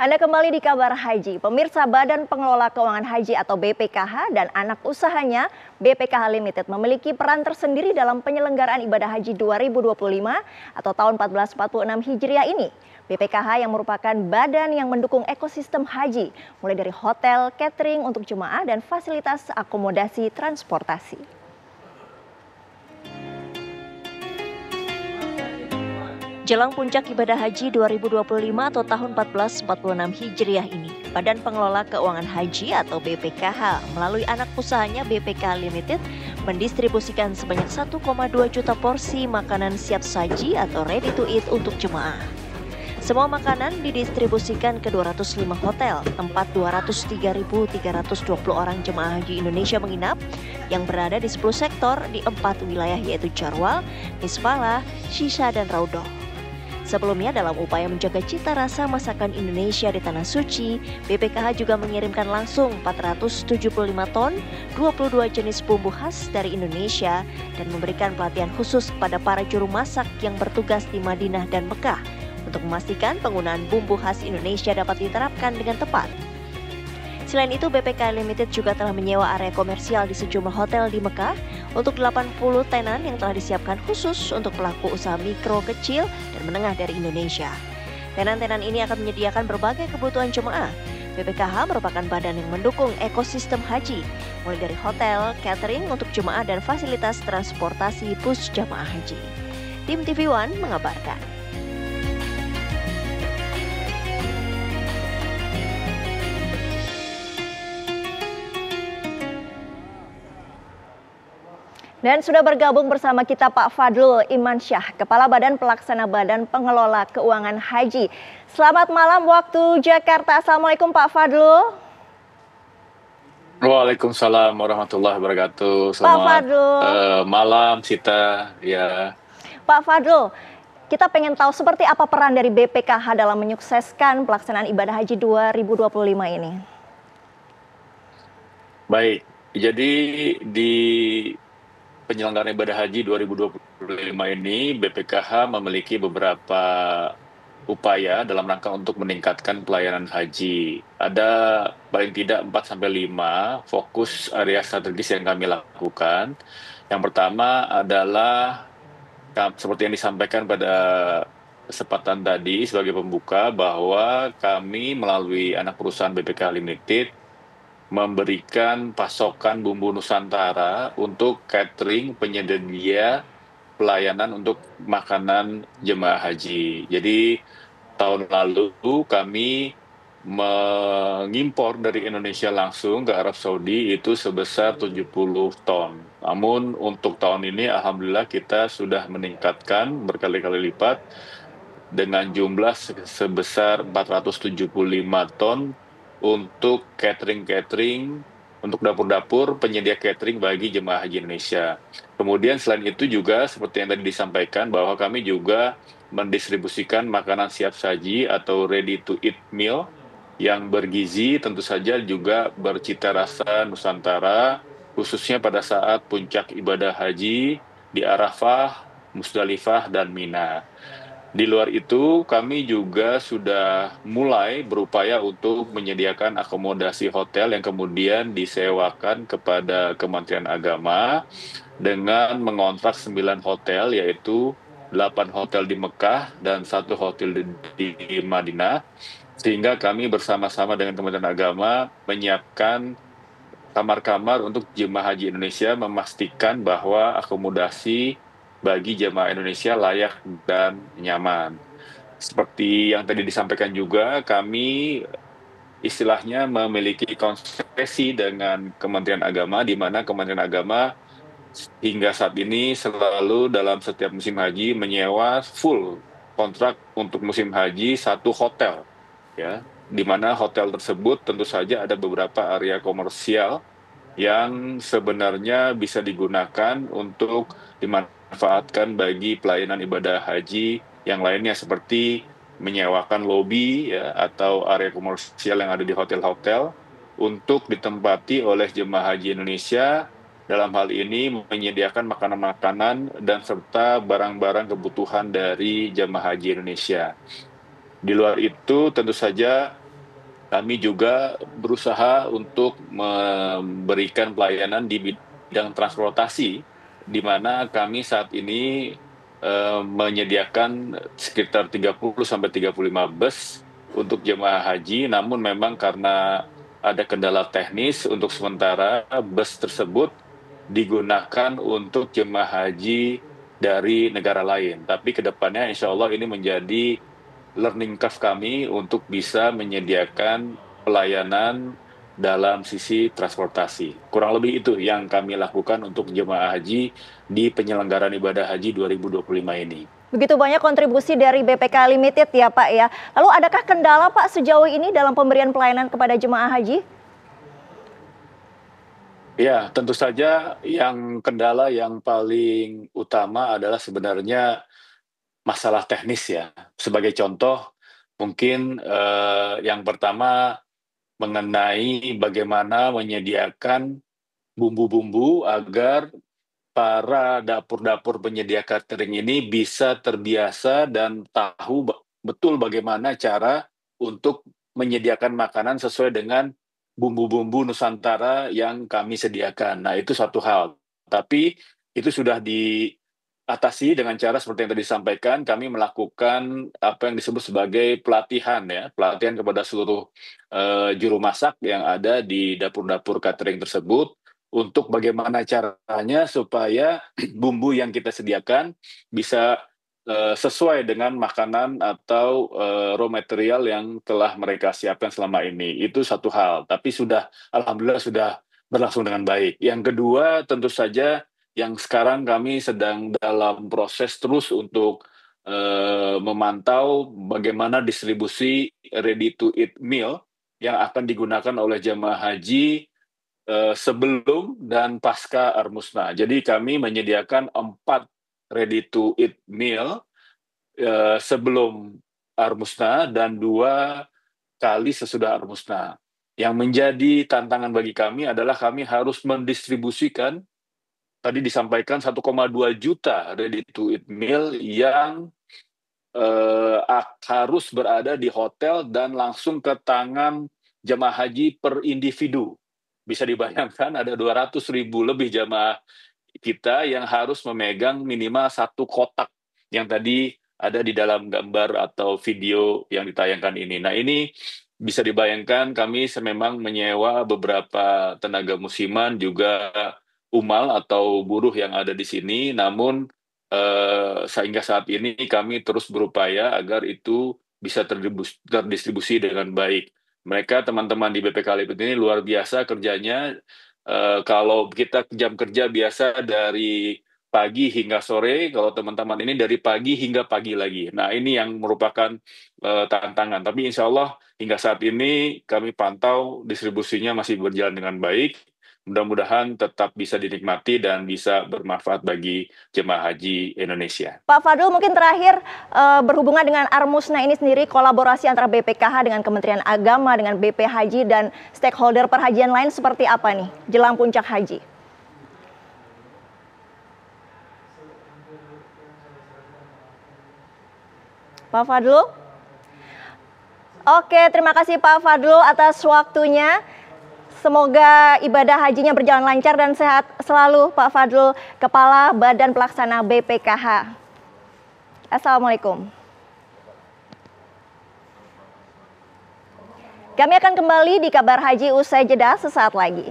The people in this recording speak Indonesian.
Anda kembali di Kabar Haji. Pemirsa, Badan Pengelola Keuangan Haji atau BPKH dan anak usahanya BPKH Limited memiliki peran tersendiri dalam penyelenggaraan ibadah haji 2025 atau tahun 1446 Hijriah ini. BPKH yang merupakan badan yang mendukung ekosistem haji, mulai dari hotel, catering untuk jemaah, dan fasilitas akomodasi transportasi. Jelang puncak ibadah haji 2025 atau tahun 1446 Hijriah ini, Badan Pengelola Keuangan Haji atau BPKH melalui anak usahanya BPKH Limited mendistribusikan sebanyak 1,2 juta porsi makanan siap saji atau ready to eat untuk jemaah. Semua makanan didistribusikan ke 205 hotel, tempat 203.320 orang jemaah haji Indonesia menginap yang berada di 10 sektor di 4 wilayah yaitu Jarwal, Misfalah, Shisha, dan Raudhoh. Sebelumnya, dalam upaya menjaga cita rasa masakan Indonesia di Tanah Suci, BPKH juga mengirimkan langsung 475 ton, 22 jenis bumbu khas dari Indonesia, dan memberikan pelatihan khusus kepada para juru masak yang bertugas di Madinah dan Mekah untuk memastikan penggunaan bumbu khas Indonesia dapat diterapkan dengan tepat. Selain itu, BPKH Limited juga telah menyewa area komersial di sejumlah hotel di Mekah untuk 80 tenan yang telah disiapkan khusus untuk pelaku usaha mikro, kecil, dan menengah dari Indonesia. Tenan-tenan ini akan menyediakan berbagai kebutuhan jemaah. BPKH merupakan badan yang mendukung ekosistem haji, mulai dari hotel, catering untuk jemaah, dan fasilitas transportasi bus jemaah haji. Tim TV One mengabarkan. Dan sudah bergabung bersama kita Pak Fadlul Imansyah, Kepala Badan Pelaksana Badan Pengelola Keuangan Haji. Selamat malam waktu Jakarta. Assalamualaikum Pak Fadlul. Waalaikumsalam warahmatullahi wabarakatuh. Pak Fadlul. Malam Sita. Ya. Pak Fadlul, kita pengen tahu seperti apa peran dari BPKH dalam menyukseskan pelaksanaan ibadah haji 2025 ini. Baik, jadi di penyelenggaraan ibadah haji 2025 ini BPKH memiliki beberapa upaya dalam rangka untuk meningkatkan pelayanan haji. Ada paling tidak 4-5 fokus area strategis yang kami lakukan. Yang pertama adalah seperti yang disampaikan pada kesempatan tadi sebagai pembuka bahwa kami melalui anak perusahaan BPKH Limited memberikan pasokan bumbu Nusantara untuk catering penyedia pelayanan untuk makanan jemaah haji. Jadi tahun lalu kami mengimpor dari Indonesia langsung ke Arab Saudi itu sebesar 70 ton. Namun untuk tahun ini alhamdulillah kita sudah meningkatkan berkali-kali lipat dengan jumlah sebesar 475 ton untuk catering, untuk dapur-dapur penyedia catering bagi jemaah haji Indonesia. Kemudian selain itu juga seperti yang tadi disampaikan bahwa kami juga mendistribusikan makanan siap saji atau ready to eat meal yang bergizi, tentu saja juga bercita rasa Nusantara, khususnya pada saat puncak ibadah haji di Arafah, Musdalifah, dan Mina. Di luar itu, kami juga sudah mulai berupaya untuk menyediakan akomodasi hotel yang kemudian disewakan kepada Kementerian Agama dengan mengontrak 9 hotel, yaitu 8 hotel di Mekah dan 1 hotel di Madinah, sehingga kami bersama-sama dengan Kementerian Agama menyiapkan kamar-kamar untuk jemaah haji Indonesia, memastikan bahwa akomodasi bagi jemaah Indonesia layak dan nyaman. Seperti yang tadi disampaikan juga, kami istilahnya memiliki konsesi dengan Kementerian Agama, di mana Kementerian Agama hingga saat ini selalu dalam setiap musim haji menyewa full kontrak untuk musim haji 1 hotel, ya, di mana hotel tersebut tentu saja ada beberapa area komersial yang sebenarnya bisa digunakan untuk dimanfaatkan bagi pelayanan ibadah haji yang lainnya seperti menyewakan lobi, ya, atau area komersial yang ada di hotel-hotel untuk ditempati oleh jemaah haji Indonesia, dalam hal ini menyediakan makanan-makanan dan serta barang-barang kebutuhan dari jemaah haji Indonesia. Di luar itu tentu saja kami juga berusaha untuk memberikan pelayanan di bidang transportasi, di mana kami saat ini menyediakan sekitar 30-35 bus untuk jemaah haji, namun memang karena ada kendala teknis untuk sementara bus tersebut digunakan untuk jemaah haji dari negara lain. Tapi kedepannya insya Allah ini menjadi learning curve kami untuk bisa menyediakan pelayanan dalam sisi transportasi. Kurang lebih itu yang kami lakukan untuk jemaah haji di penyelenggaraan ibadah haji 2025 ini. Begitu banyak kontribusi dari BPK Limited ya Pak ya. Lalu adakah kendala Pak sejauh ini dalam pemberian pelayanan kepada jemaah haji? Ya, tentu saja yang kendala yang paling utama adalah sebenarnya masalah teknis ya. Sebagai contoh, mungkin yang pertama mengenai bagaimana menyediakan bumbu-bumbu agar para dapur-dapur penyedia catering ini bisa terbiasa dan tahu betul bagaimana cara untuk menyediakan makanan sesuai dengan bumbu-bumbu Nusantara yang kami sediakan. Nah, itu satu hal. Tapi itu sudah diatasi dengan cara seperti yang tadi disampaikan, kami melakukan apa yang disebut sebagai pelatihan ya, pelatihan kepada seluruh juru masak yang ada di dapur-dapur catering tersebut untuk bagaimana caranya supaya bumbu yang kita sediakan bisa sesuai dengan makanan atau raw material yang telah mereka siapkan selama ini. Itu satu hal, tapi alhamdulillah sudah berlangsung dengan baik. Yang kedua, tentu saja yang sekarang kami sedang dalam proses terus untuk memantau bagaimana distribusi ready to eat meal yang akan digunakan oleh jemaah haji sebelum dan pasca Armusna. Jadi kami menyediakan 4 ready to eat meal sebelum Armusna dan 2 kali sesudah Armusna. Yang menjadi tantangan bagi kami adalah kami harus mendistribusikan, tadi disampaikan 1,2 juta ready to eat meal yang harus berada di hotel dan langsung ke tangan jemaah haji per individu. Bisa dibayangkan ada 200.000 lebih jamaah kita yang harus memegang minimal 1 kotak yang tadi ada di dalam gambar atau video yang ditayangkan ini. Nah, ini bisa dibayangkan kami memang menyewa beberapa tenaga musiman juga umal atau buruh yang ada di sini, namun sehingga saat ini kami terus berupaya agar itu bisa terdistribusi dengan baik. Mereka teman-teman di BPK Limited ini luar biasa kerjanya. Kalau kita jam kerja biasa dari pagi hingga sore, kalau teman-teman ini dari pagi hingga pagi lagi. Nah, ini yang merupakan tantangan. Tapi insya Allah hingga saat ini kami pantau distribusinya masih berjalan dengan baik. Mudah-mudahan tetap bisa dinikmati dan bisa bermanfaat bagi jemaah haji Indonesia. Pak Fadul, mungkin terakhir berhubungan dengan Armusna ini sendiri, kolaborasi antara BPKH dengan Kementerian Agama, dengan BP Haji dan stakeholder perhajian lain seperti apa nih jelang puncak haji? Pak Fadul? Oke, terima kasih Pak Fadul atas waktunya. Semoga ibadah hajinya berjalan lancar dan sehat selalu Pak Fadlul, Kepala Badan Pelaksana BPKH. Assalamualaikum. Kami akan kembali di Kabar Haji usai jeda sesaat lagi.